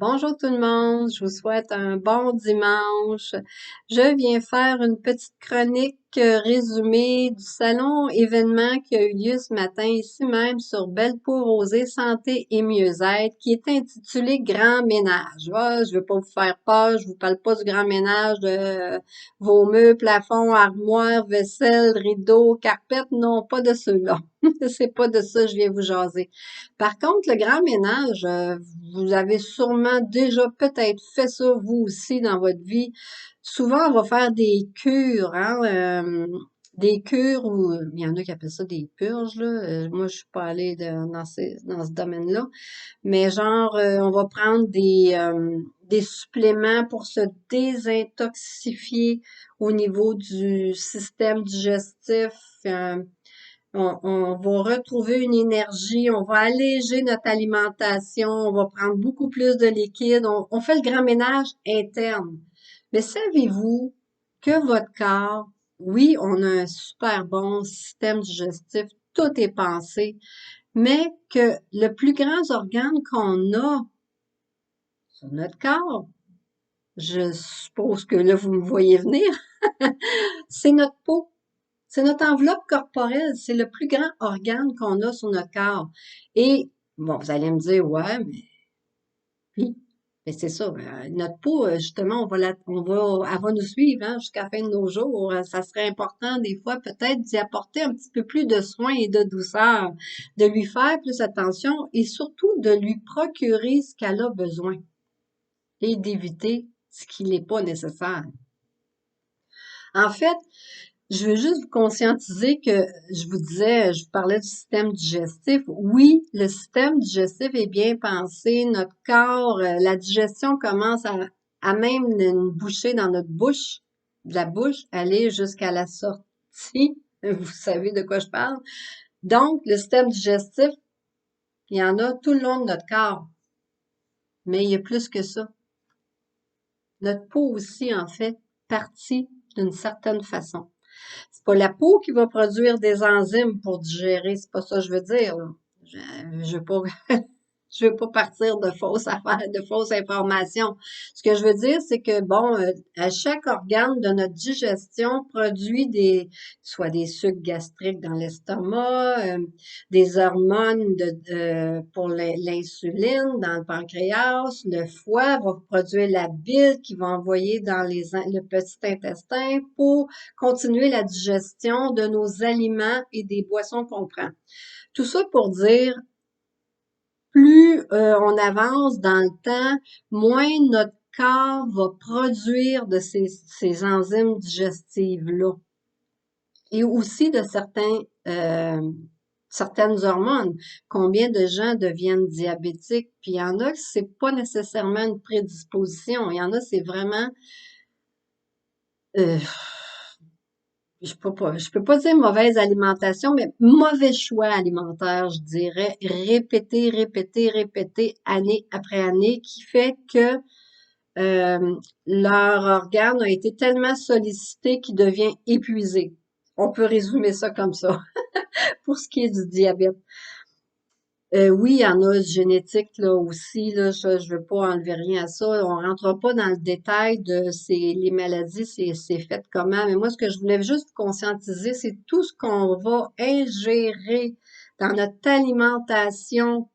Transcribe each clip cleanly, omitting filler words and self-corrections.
Bonjour tout le monde, je vous souhaite un bon dimanche. Je viens faire une petite chronique résumée du salon événement qui a eu lieu ce matin ici même sur Belle Peau Rosée Santé et Mieux-être qui est intitulé Grand ménage. Ah, je veux pas vous faire peur, je vous parle pas du grand ménage de vos meubles, plafonds, armoires, vaisselle, rideaux, carpettes, non, pas de ceux-là. C'est pas de ça que je viens vous jaser. Par contre, le grand ménage, vous avez sûrement déjà peut-être fait ça vous aussi dans votre vie. Souvent, on va faire des cures, hein, des cures ou il y en a qui appellent ça des purges, là. Moi, je suis pas allée dans ce domaine-là. Mais genre, on va prendre des suppléments pour se désintoxifier au niveau du système digestif. euh, on va retrouver une énergie, on va alléger notre alimentation, on va prendre beaucoup plus de liquide, on fait le grand ménage interne. Mais savez-vous que votre corps, oui, on a un super bon système digestif, tout est pensé, mais que le plus grand organe qu'on a sur notre corps, je suppose que là, vous me voyez venir, c'est notre peau. C'est notre enveloppe corporelle, c'est le plus grand organe qu'on a sur notre corps. Et, bon, vous allez me dire, ouais, mais oui, mais c'est ça, notre peau, justement, elle va nous suivre hein, jusqu'à la fin de nos jours. Ça serait important, des fois, peut-être d'y apporter un petit peu plus de soins et de douceur, de lui faire plus attention et surtout de lui procurer ce qu'elle a besoin et d'éviter ce qui n'est pas nécessaire. En fait, je veux juste vous conscientiser que je vous disais, je vous parlais du système digestif. Oui, le système digestif est bien pensé. Notre corps, la digestion commence à même une bouchée dans notre bouche, de la bouche, aller jusqu'à la sortie. Vous savez de quoi je parle. Donc, le système digestif, il y en a tout le long de notre corps. Mais il y a plus que ça. Notre peau aussi en fait partie d'une certaine façon. C'est pas la peau qui va produire des enzymes pour digérer, c'est pas ça que je veux dire, là. Je, je veux pas, je veux pas partir de fausses affaires, de fausses informations. Ce que je veux dire, c'est que, bon, à chaque organe de notre digestion produit soit des sucs gastriques dans l'estomac, des hormones pour l'insuline dans le pancréas. Le foie va produire la bile qui va envoyer dans le petit intestin pour continuer la digestion de nos aliments et des boissons qu'on prend. Tout ça pour dire, plus on avance dans le temps, moins notre corps va produire de ces enzymes digestives-là. Et aussi de certaines hormones. Combien de gens deviennent diabétiques? Puis il y en a que c'est pas nécessairement une prédisposition. Il y en a, c'est vraiment euh, je peux pas dire mauvaise alimentation, mais mauvais choix alimentaire, je dirais, répété, année après année, qui fait que leur organe a été tellement sollicité qu'il devient épuisé. On peut résumer ça comme ça, pour ce qui est du diabète. Oui, il y en a génétique là aussi, là, je veux pas enlever rien à ça. On rentre pas dans le détail de les maladies, c'est fait comment. Mais moi, ce que je voulais juste conscientiser, c'est tout ce qu'on va ingérer dans notre alimentation.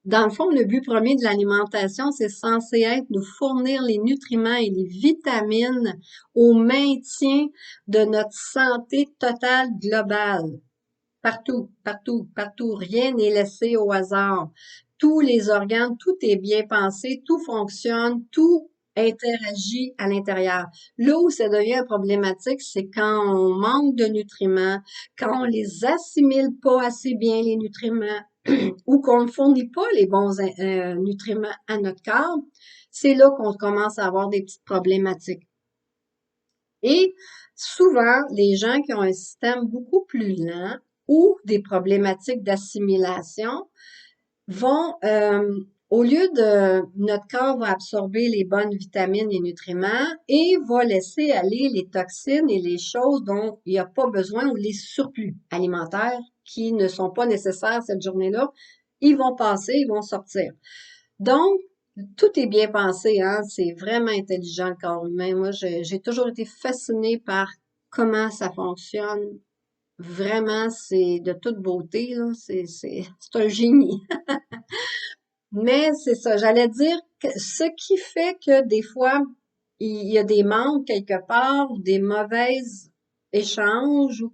Dans le fond, le but premier de l'alimentation, c'est censé être nous fournir les nutriments et les vitamines au maintien de notre santé totale globale. Partout, partout, partout. Rien n'est laissé au hasard. Tous les organes, tout est bien pensé, tout fonctionne, tout interagit à l'intérieur. Là où ça devient problématique, c'est quand on manque de nutriments, quand on les assimile pas assez bien, les nutriments, ou qu'on ne fournit pas les bons nutriments à notre corps. C'est là qu'on commence à avoir des petites problématiques. Et souvent, les gens qui ont un système beaucoup plus lent ou des problématiques d'assimilation vont, au lieu de, notre corps va absorber les bonnes vitamines et nutriments et va laisser aller les toxines et les choses dont il n'y a pas besoin ou les surplus alimentaires qui ne sont pas nécessaires cette journée-là. Ils vont passer, ils vont sortir. Donc, Tout est bien pensé, hein? C'est vraiment intelligent le corps humain. Moi, j'ai toujours été fascinée par comment ça fonctionne. Vraiment, c'est de toute beauté, là. C'est un génie. Mais c'est ça, j'allais dire que ce qui fait que des fois, il y a des manques quelque part, ou des mauvaises échanges, ou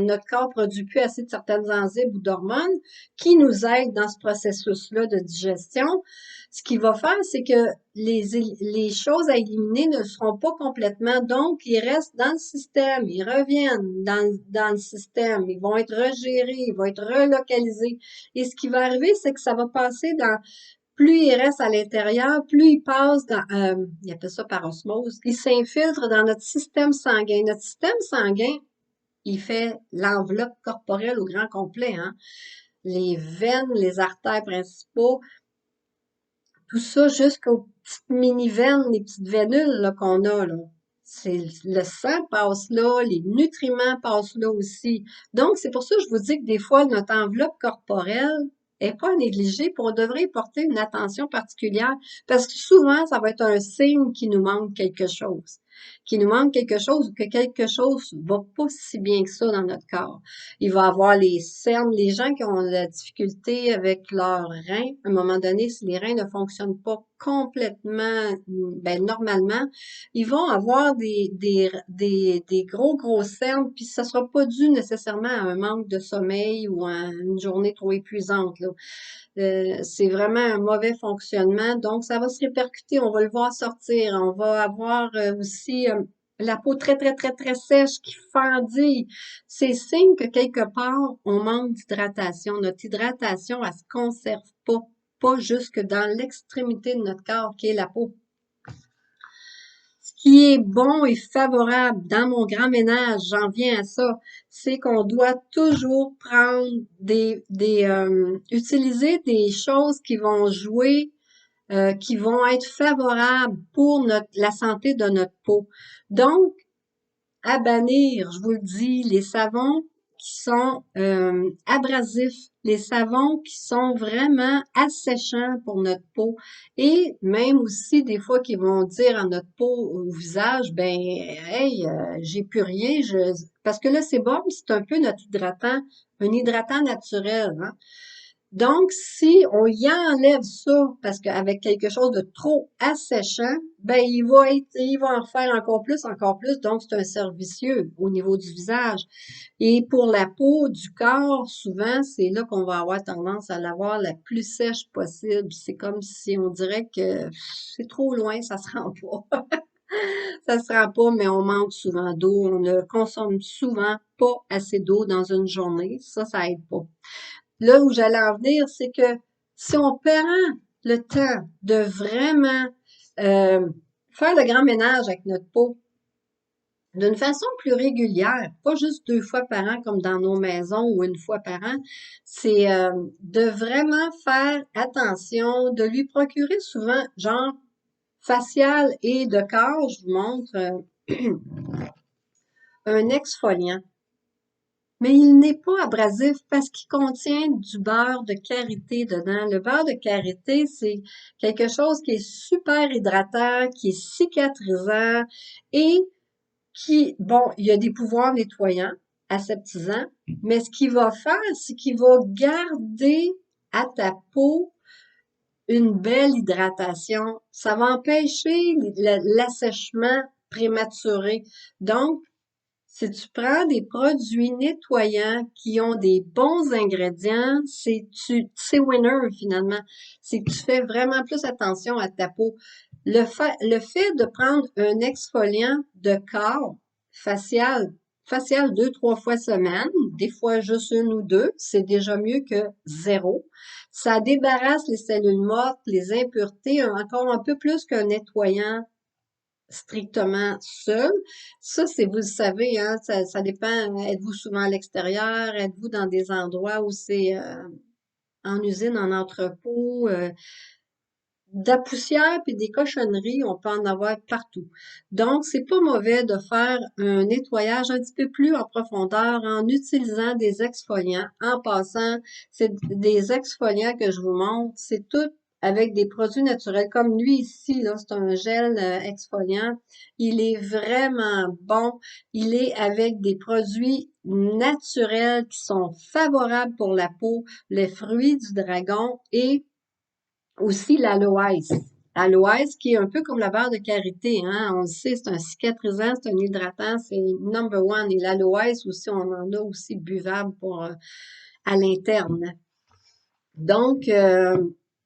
notre corps produit plus assez de certaines enzymes ou d'hormones qui nous aident dans ce processus-là de digestion. Ce qu'il va faire, c'est que les choses à éliminer ne seront pas complètement, donc ils restent dans le système, ils reviennent dans le système, ils vont être regérés, ils vont être relocalisés. Et ce qui va arriver, c'est que ça va passer dans plus il reste à l'intérieur, plus il passe dans, il appelle ça par osmose, il s'infiltre dans notre système sanguin. Notre système sanguin, il fait l'enveloppe corporelle au grand complet, hein. Les veines, les artères principaux, tout ça jusqu'aux petites mini-veines, les petites vénules là, qu'on a là. C'est le sang passe là, les nutriments passent là aussi. Donc, c'est pour ça que je vous dis que des fois, notre enveloppe corporelle est pas à négliger, puis on devrait y porter une attention particulière, parce que souvent, ça va être un signe qu'il nous manque quelque chose. Qu'il nous manque quelque chose ou que quelque chose va pas si bien que ça dans notre corps. Il va avoir les cernes, les gens qui ont de la difficulté avec leurs reins. À un moment donné, si les reins ne fonctionnent pas complètement, ben, normalement, ils vont avoir des gros cernes, puis ça sera pas dû nécessairement à un manque de sommeil ou à une journée trop épuisante, là. C'est vraiment un mauvais fonctionnement, donc ça va se répercuter, on va le voir sortir, on va avoir aussi la peau très sèche qui fendit. C'est signe que quelque part, on manque d'hydratation. Notre hydratation, elle se conserve pas jusque dans l'extrémité de notre corps qui est la peau. Ce qui est bon et favorable dans mon grand ménage, j'en viens à ça, c'est qu'on doit toujours prendre utiliser des choses qui vont jouer, qui vont être favorables pour la santé de notre peau. Donc, à bannir, je vous le dis, les savons qui sont abrasifs, les savons qui sont vraiment asséchants pour notre peau et même aussi des fois qui vont dire à notre peau, au visage, ben hey, j'ai plus rien, parce que le sébum, c'est un peu notre hydratant, un hydratant naturel, hein. Donc, si on y enlève ça, parce qu'avec quelque chose de trop asséchant, ben, il va en faire encore plus, donc c'est un cercle vicieux au niveau du visage. Et pour la peau du corps, souvent, c'est là qu'on va avoir tendance à l'avoir la plus sèche possible. C'est comme si on dirait que c'est trop loin, ça se rend pas. Ça se rend pas, mais on manque souvent d'eau. On ne consomme souvent pas assez d'eau dans une journée. Ça aide pas. Là où j'allais en venir, c'est que si on prend le temps de vraiment euh, faire le grand ménage avec notre peau d'une façon plus régulière, pas juste 2 fois par an comme dans nos maisons ou 1 fois par an, c'est de vraiment faire attention, de lui procurer souvent, genre facial et de corps, je vous montre un exfoliant. Mais il n'est pas abrasif parce qu'il contient du beurre de karité dedans. Le beurre de karité, c'est quelque chose qui est super hydratant, qui est cicatrisant et qui, bon, il y a des pouvoirs nettoyants, aseptisants, mais ce qu'il va faire, c'est qu'il va garder à ta peau une belle hydratation. Ça va empêcher l'assèchement prématuré. Donc, si tu prends des produits nettoyants qui ont des bons ingrédients, c'est winner finalement. C'est que tu fais vraiment plus attention à ta peau. Le fait de prendre un exfoliant de corps facial 2, 3 fois semaine, des fois juste 1 ou 2, c'est déjà mieux que zéro. Ça débarrasse les cellules mortes, les impuretés, encore un peu plus qu'un nettoyant strictement seul. Ça, c'est, vous le savez, hein, ça dépend. Êtes-vous souvent à l'extérieur? Êtes-vous dans des endroits où c'est en usine, en entrepôt? De la poussière puis des cochonneries, on peut en avoir partout. Donc, c'est pas mauvais de faire un nettoyage un petit peu plus en profondeur en utilisant des exfoliants. En passant, c'est des exfoliants que je vous montre. C'est tout. avec des produits naturels. Comme lui ici, là, c'est un gel exfoliant. Il est vraiment bon. Il est avec des produits naturels qui sont favorables pour la peau, les fruits du dragon et aussi l'aloès. L'aloès qui est un peu comme la beurre de karité, hein. On le sait, c'est un cicatrisant, c'est un hydratant, c'est number one. Et l'aloès aussi, on en a aussi buvable pour à l'interne. Donc,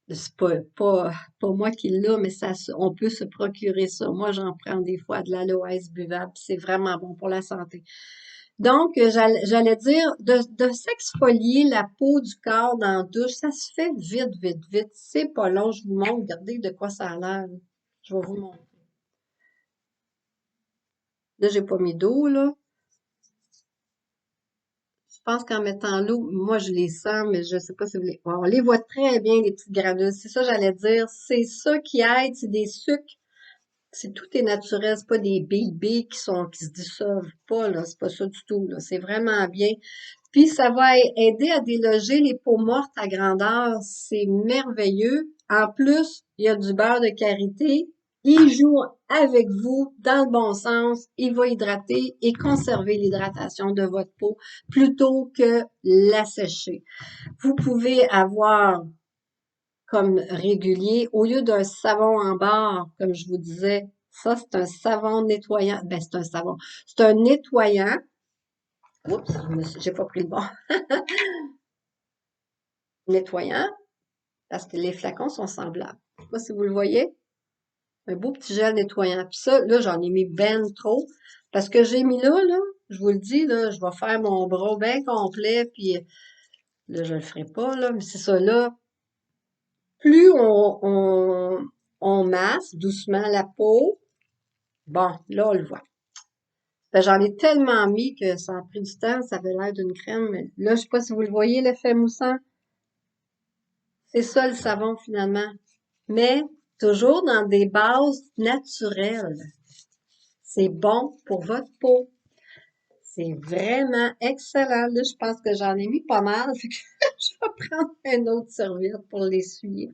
c'est pas moi qui l'ai, mais on peut se procurer ça. Moi, j'en prends des fois de l'aloès buvable. C'est vraiment bon pour la santé. Donc, j'allais dire, de s'exfolier la peau du corps dans la douche, ça se fait vite, vite, vite. C'est pas long. Je vous montre, regardez de quoi ça a l'air. Je vais vous montrer. Là, j'ai pas mis d'eau, là. Je pense qu'en mettant l'eau, moi, je les sens, mais je sais pas si vous les... Bon, on les voit très bien, les petites granules. C'est ça, j'allais dire. C'est ça qui aide, c'est des sucres. C'est tout est naturel, c'est pas des bébés qui se dissolvent pas, là. C'est pas ça du tout, là. C'est vraiment bien. Puis ça va aider à déloger les peaux mortes à grandeur. C'est merveilleux. En plus, il y a du beurre de karité. Il joue avec vous dans le bon sens. Il va hydrater et conserver l'hydratation de votre peau plutôt que l'assécher. Vous pouvez avoir comme régulier, au lieu d'un savon en barre, comme je vous disais, ça c'est un savon nettoyant. Ben, c'est un savon. C'est un nettoyant. Oups, j'ai pas pris le bon. Nettoyant, parce que les flacons sont semblables. Je sais pas si vous le voyez. Un beau petit gel nettoyant. Puis ça, là, j'en ai mis ben trop. Parce que j'ai mis là, je vous le dis, là, je vais faire mon bras bien complet, puis là, je le ferai pas, là, mais c'est ça, là. Plus on masse doucement la peau, bon, là, on le voit. Ben, j'en ai tellement mis que ça a pris du temps, ça avait l'air d'une crème, mais là, je sais pas si vous le voyez, l'effet moussant. C'est ça le savon, finalement. Mais toujours dans des bases naturelles. C'est bon pour votre peau. C'est vraiment excellent. Là, je pense que j'en ai mis pas mal. Fait que je vais prendre un autre serviette pour l'essuyer.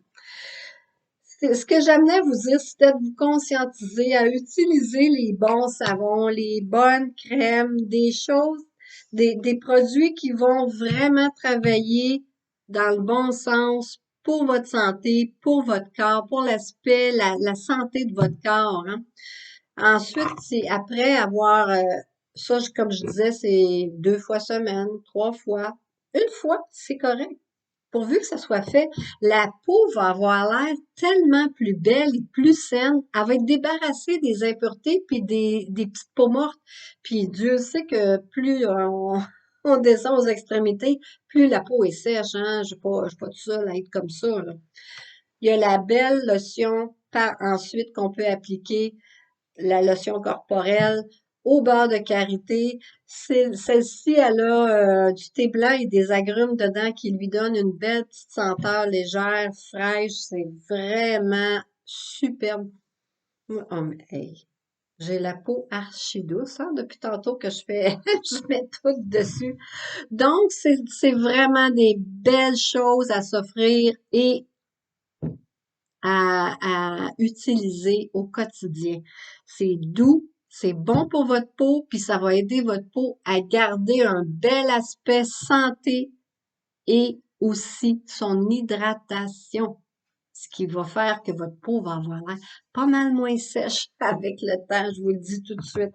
Ce que j'aimerais vous dire, c'était de vous conscientiser à utiliser les bons savons, les bonnes crèmes, des choses, des produits qui vont vraiment travailler dans le bon sens pour votre santé, pour votre corps, pour l'aspect, la santé de votre corps, hein. Ensuite, c'est après avoir, ça, comme je disais, c'est 2 fois semaine, 3 fois. Une fois, c'est correct. Pourvu que ça soit fait, la peau va avoir l'air tellement plus belle et plus saine. Elle va être débarrassée des impuretés puis des petites peaux mortes. Puis Dieu sait que plus on descend aux extrémités, plus la peau est sèche, hein. Je suis pas tout seul à être comme ça, là. Il y a la belle lotion par ensuite qu'on peut appliquer la lotion corporelle au beurre de karité. Celle-ci, elle a du thé blanc et des agrumes dedans qui lui donnent une belle petite senteur légère, fraîche. C'est vraiment superbe. Oh, mais hey, j'ai la peau archi douce, hein, depuis tantôt que je fais, je mets tout dessus. Donc, c'est vraiment des belles choses à s'offrir et à utiliser au quotidien. C'est doux, c'est bon pour votre peau, puis ça va aider votre peau à garder un bel aspect santé et aussi son hydratation, ce qui va faire que votre peau va avoir l'air pas mal moins sèche avec le temps, je vous le dis tout de suite.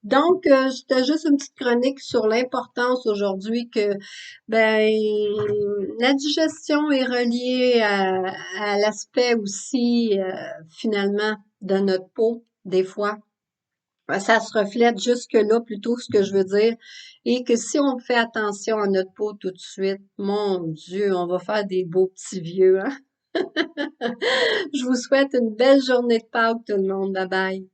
Donc, c'était juste une petite chronique sur l'importance aujourd'hui que ben la digestion est reliée à l'aspect aussi finalement de notre peau, des fois. Ça se reflète jusque-là plutôt ce que je veux dire. Et que si on fait attention à notre peau tout de suite, mon Dieu, on va faire des beaux petits vieux, hein? Je vous souhaite une belle journée de Pâques, tout le monde. Bye bye.